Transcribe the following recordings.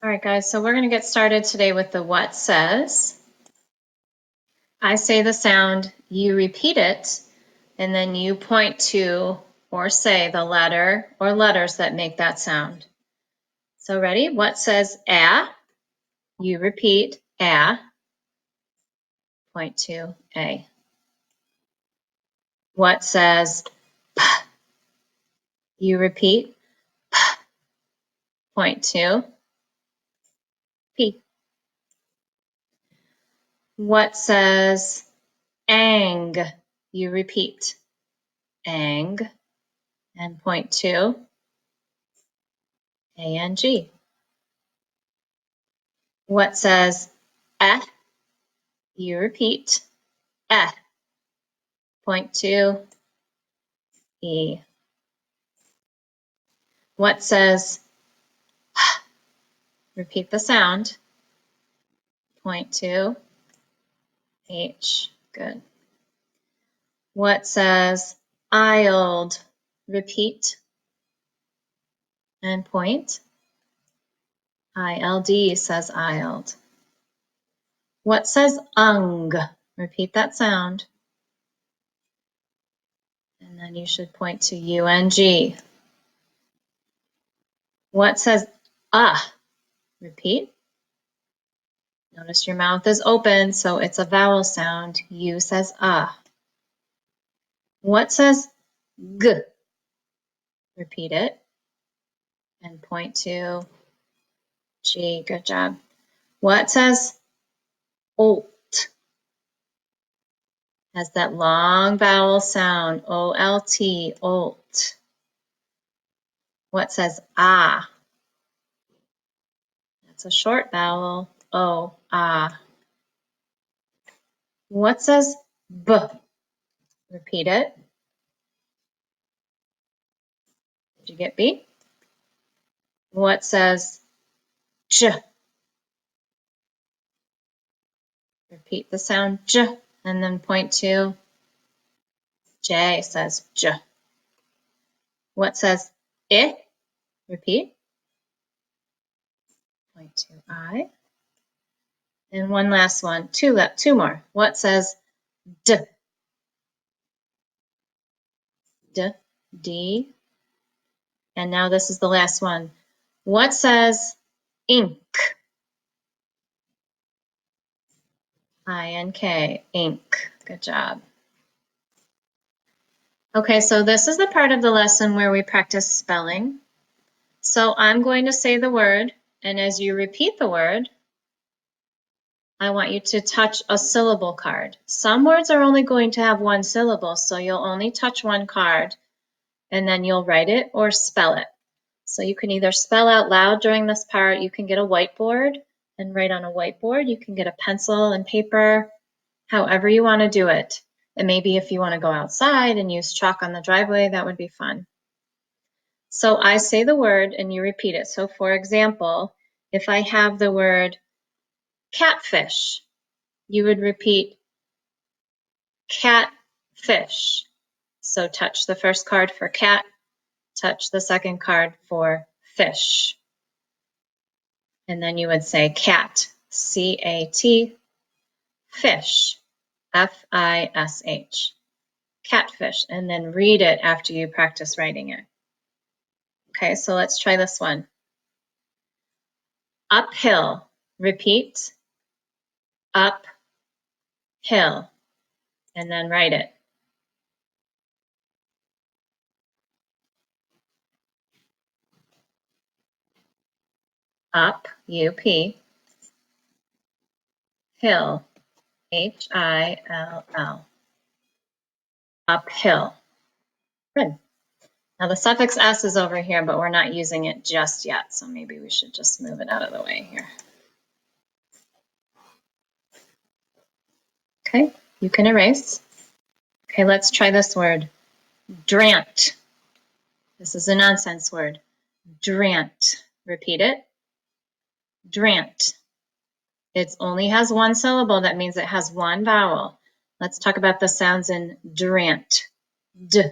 All right, guys, so we're going to get started today with the what says. I say the sound, you repeat it, and then you point to or say the letter or letters that make that sound. So ready? What says a? You repeat a, point to a. What says p? You repeat p, point to p. What says ang? You repeat ang and point to ang. What says eh? You repeat eh, point to e. What says h? Repeat the sound, point to h. Good. What says ild? Repeat and point. ILD says ild. What says ung? Repeat that sound. And then you should point to UNG. What says Repeat. Notice your mouth is open, so it's a vowel sound. U says What says g? Repeat it and point to G. Good job. What says olt? Has that long vowel sound, O-L-T, olt. What says ah? That's a short vowel, O, ah. What says b? Repeat it. Did you get B? What says j? Repeat the sound j and then point to J says j. What says I? Repeat. Point to I. And one last one, two more. What says d? D, D. And now this is the last one. What says ink? I-N-K, ink. Good job. Okay, so this is the part of the lesson where we practice spelling. So I'm going to say the word, and as you repeat the word, I want you to touch a syllable card. Some words are only going to have one syllable, so you'll only touch one card, and then you'll write it or spell it. So you can either spell out loud during this part, you can get a whiteboard and write on a whiteboard, you can get a pencil and paper, however you want to do it. And maybe if you want to go outside and use chalk on the driveway, that would be fun. So I say the word and you repeat it. So for example, if I have the word catfish, you would repeat catfish. So touch the first card for cat, touch the second card for fish. And then you would say cat, C-A-T, fish, F-I-S-H, catfish, and then read it after you practice writing it. Okay, so let's try this one. Uphill, repeat, uphill, and then write it. Up, U-P, hill, H-I-L-L, uphill. Good. Now the suffix S is over here, but we're not using it just yet, so maybe we should just move it out of the way here. Okay, you can erase. Okay, let's try this word. Drant. This is a nonsense word. Drant. Repeat it. Drant. It only has one syllable. That means it has one vowel. Let's talk about the sounds in drant. D,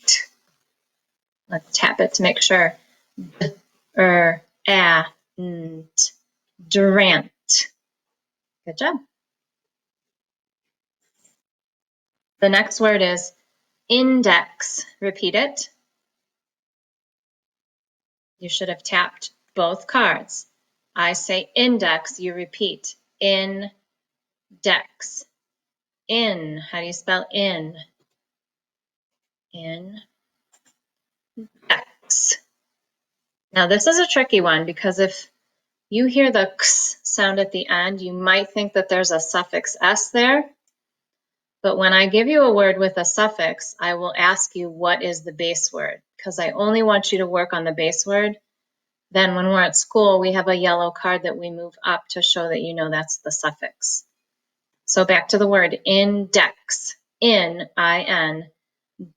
t, Let's tap it to make sure. Drant. Good job. The next word is index. Repeat it. You should have tapped both cards. I say index, you repeat. Index. In. How do you spell in? Index. Now this is a tricky one because if you hear the x sound at the end, you might think that there's a suffix s there. But when I give you a word with a suffix, I will ask you what is the base word, because I only want you to work on the base word. Then when we're at school, we have a yellow card that we move up to show that you know that's the suffix. So back to the word index. In, I-N,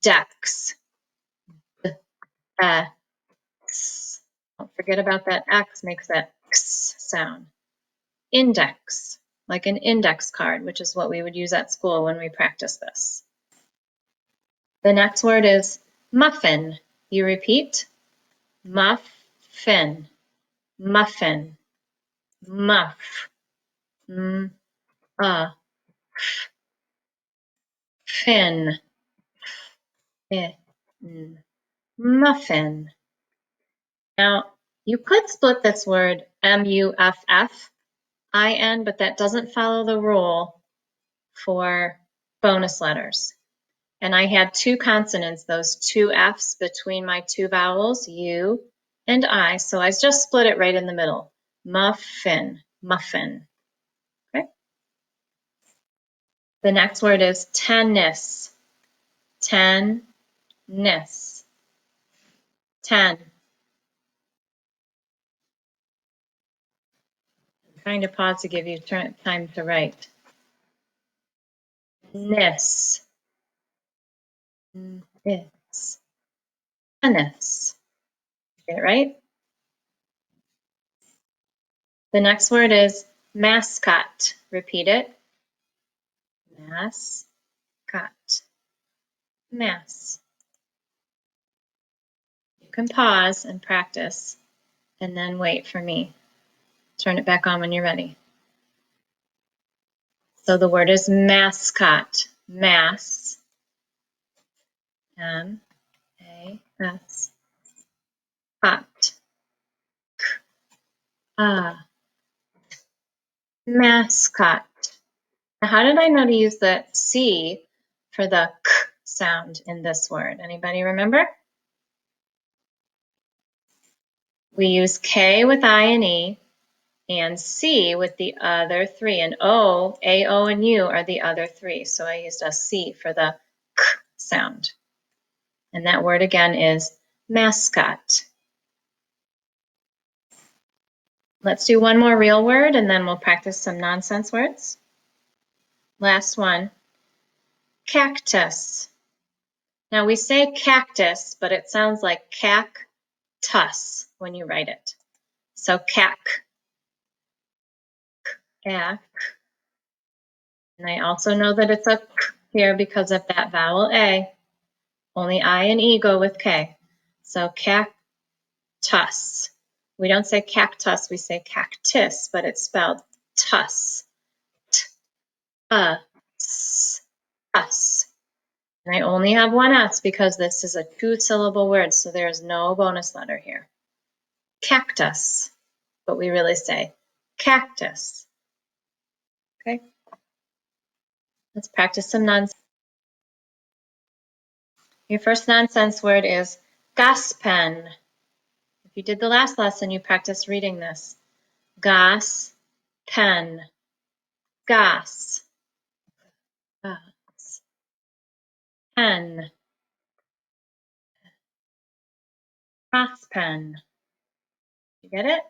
dex. X. Don't forget about that X, makes that X sound. Index, like an index card, which is what we would use at school when we practice this. The next word is muffin. You repeat. Muffin. Muffin. Muff. Fin. Muffin. Now, you could split this word M-U-F-F-I-N, but that doesn't follow the rule for bonus letters. And I had two consonants, those two F's between my two vowels, U and I, so I just split it right in the middle. Muffin, muffin. Okay. The next word is tennis. Tennis. Ten. I'm trying to pause to give you time to write. Nis. It's tennis. Get it right? The next word is mascot. Repeat it. Mascot. Mass. You can pause and practice and then wait for me. Turn it back on when you're ready. So the word is mascot. Mass. M-A-S. Cot. Mascot. Now, how did I know to use the C for the k sound in this word? Anybody remember? We use K with I and E and C with the other three. And O, A, O, and U are the other three. So I used a C for the k sound. And that word again is mascot. Let's do one more real word and then we'll practice some nonsense words. Last one, cactus. Now we say cactus, but it sounds like cactus when you write it. So cac. And I also know that it's a k here because of that vowel A. Only I and E go with K. So cactus. We don't say cactus, we say cactus, but it's spelled tus. Us. And I only have one S because this is a two-syllable word, so there's no bonus letter here. Cactus, but we really say cactus. Okay? Let's practice some nonsense. Your first nonsense word is gas pen. If you did the last lesson, you practiced reading this. Gas pen. Gas. Gas. Pen. Gas pen. You get it?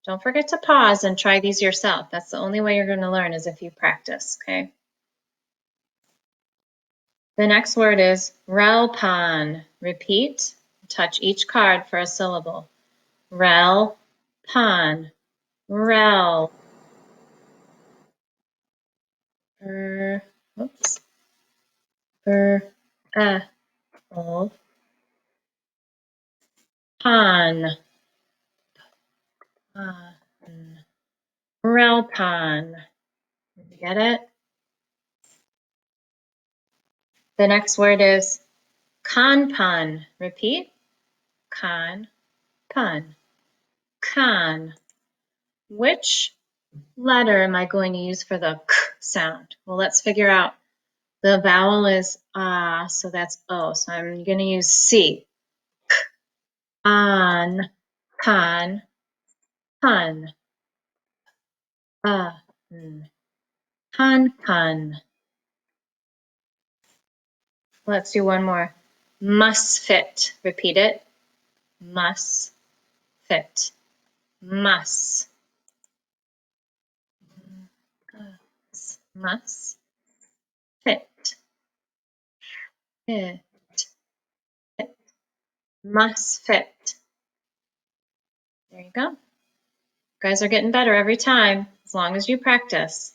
Don't forget to pause and try these yourself. That's the only way you're going to learn is if you practice, okay? The next word is relpon. Repeat. Touch each card for a syllable. Relpon. Rel. Oops. L. Pon. Relpon. Did you get it? The next word is conpon. Repeat. Con, pun. Con. Which letter am I going to use for the k sound? Well, let's figure out. The vowel is so that's O. So I'm going to use C. On, con, pun. Con, pun. Let's do one more. Must fit. Repeat it. Must fit. Must. Must fit. Fit. Fit. Must fit. There you go. You guys are getting better every time, as long as you practice.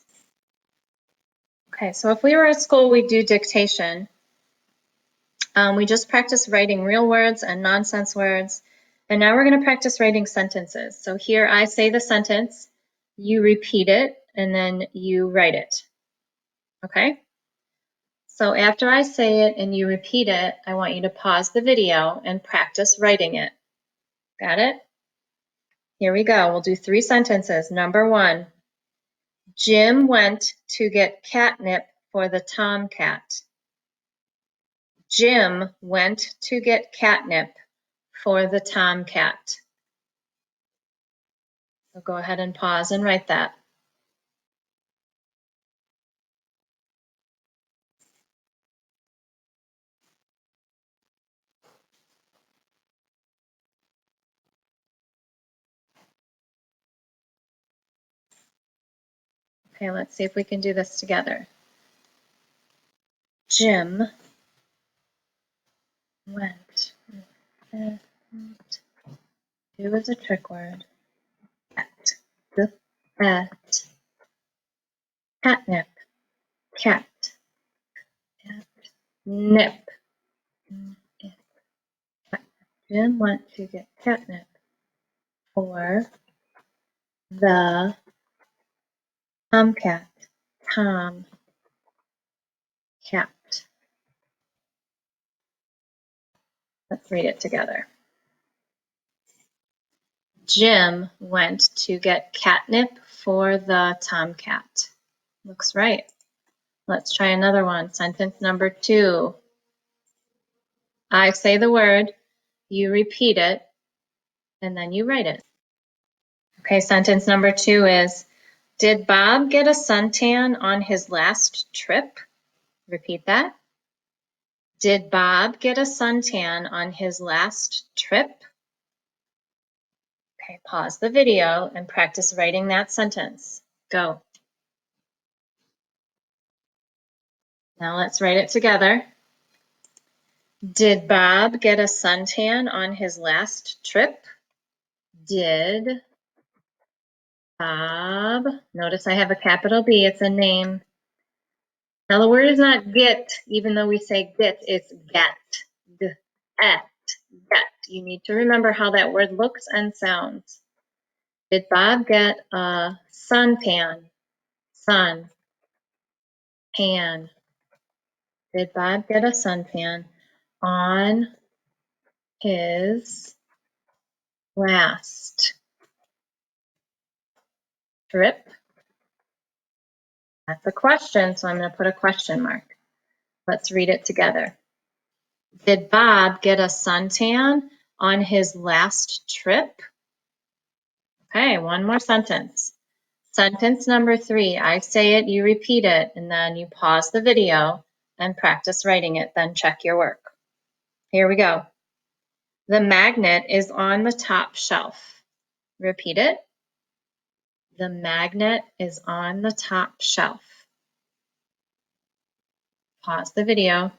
Okay, so if we were at school, we'd do dictation. We just practiced writing real words and nonsense words. And now we're going to practice writing sentences. So here I say the sentence, you repeat it, and then you write it. Okay? So after I say it and you repeat it, I want you to pause the video and practice writing it. Got it? Here we go. We'll do 3 sentences. Number 1, Jim went to get catnip for the tomcat. Jim went to get catnip for the tomcat. So go ahead and pause and write that. Okay, let's see if we can do this together. Jim went. Do is a trick word. At. Catnip. Cat. Nip. Jim went to get catnip for the tomcat. Tom. Cat. Let's read it together. Jim went to get catnip for the tomcat. Looks right. Let's try another one. Sentence number 2. I say the word, you repeat it, and then you write it. Okay, sentence number 2 is, did Bob get a suntan on his last trip? Repeat that. Did Bob get a suntan on his last trip? Okay, pause the video and practice writing that sentence. Go. Now let's write it together. Did Bob get a suntan on his last trip? Did Bob, notice I have a capital B, it's a name. Now the word is not get, even though we say get, it's get. Get. You need to remember how that word looks and sounds. Did Bob get a suntan? Sun. Tan. Did Bob get a suntan on his last trip? That's a question, so I'm going to put a question mark. Let's read it together. Did Bob get a suntan on his last trip? Okay, one more sentence. Sentence number 3, I say it, you repeat it, and then you pause the video and practice writing it, then check your work. Here we go. The magnet is on the top shelf. Repeat it. The magnet is on the top shelf. Pause the video.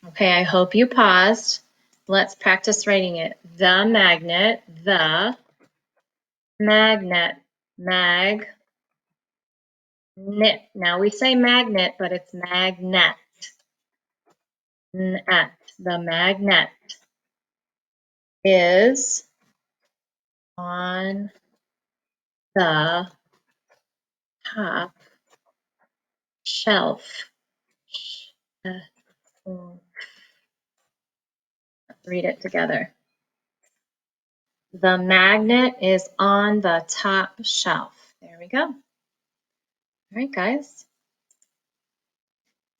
Okay, I hope you paused. Let's practice writing it. The magnet, the magnet, mag, knit. Now we say magnet, but it's magnet. The magnet is on the top shelf. Let's read it together. The magnet is on the top shelf. There we go. All right, guys.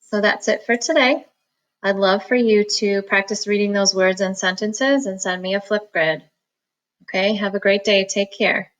So that's it for today. I'd love for you to practice reading those words and sentences and send me a Flipgrid. Okay, have a great day. Take care.